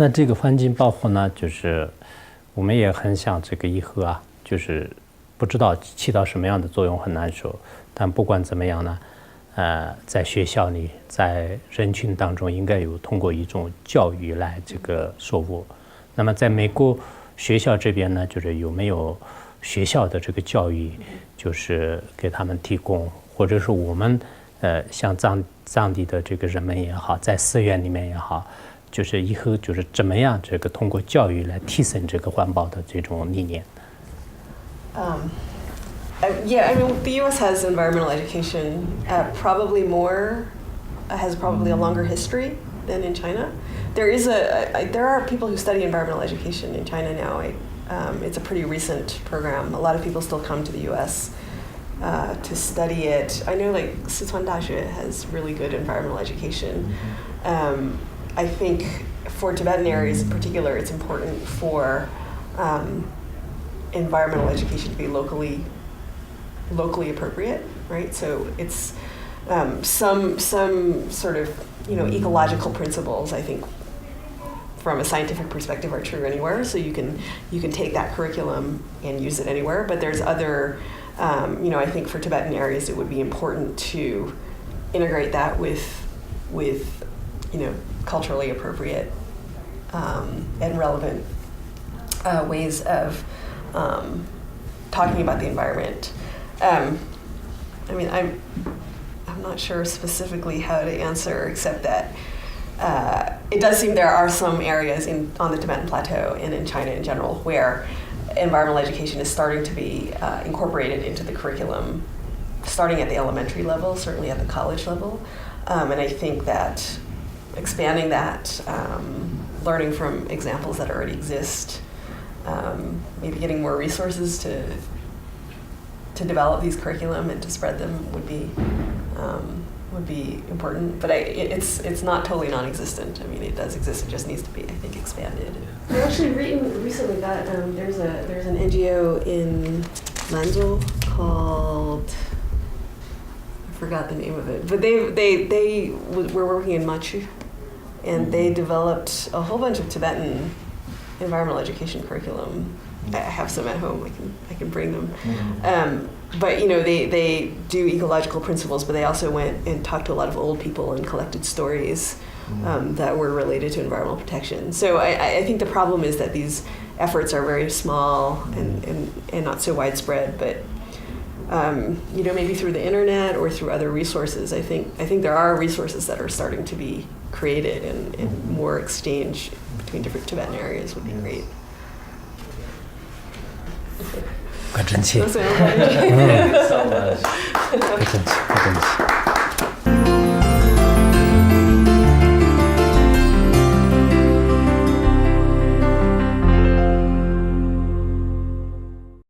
那这个环境保护呢，就是我们也很想这个以后啊，就是不知道起到什么样的作用很难说，但不管怎么样呢，在学校里，在人群当中，应该有通过一种教育来这个说服。那么在美国学校这边呢，就是有没有学校的这个教育，就是给他们提供，或者是我们像藏地的这个人们也好，在寺院里面也好，就是以后就是怎么样这个通过教育来提升这个环保的这种理念。Yeah, I mean, the U.S. has environmental education probably has probably a longer history than in China. There are people who study environmental education in China now. It's a pretty recent program. A lot of people still come to the U.S. To study it. I know like Sichuan Daxue has really good environmental education. I think for Tibetan areas in particular, it's important for environmental education to be locally appropriate, right? So it's some sort of ecological principles, I think, from a scientific perspective are true anywhere. So you can take that curriculum and use it anywhere. But there's other, I think for Tibetan areas, it would be important to integrate that with culturally appropriate and relevant ways of talking about the environment. I mean, I'm not sure specifically how to answer, except that it does seem there are some areas on the Tibetan Plateau and in China in general where environmental education is starting to be incorporated into the curriculum, starting at the elementary level, certainly at the college level. And I think that expanding that, learning from examples that already exist, maybe getting more resources to develop these curriculum and to spread them would be important. But it's not totally non-existent. I mean, it does exist. It just needs to be, I think, expanded. I actually recently got there's an NGO in Lanzhou called, I forgot the name of it, but they were working in Machu, and they developed a whole bunch of Tibetan environmental education curriculum. I have some at home. I can bring them. But they do ecological principles, but they also went and talked to a lot of old people and collected stories that were related to environmental protection. So I think the problem is that these efforts are very small and not so widespread. But maybe through the internet or through other resources, I think there are resources that are starting to be created, and more exchange between different Tibetan areas would be great. 不客气。不客气。不客气。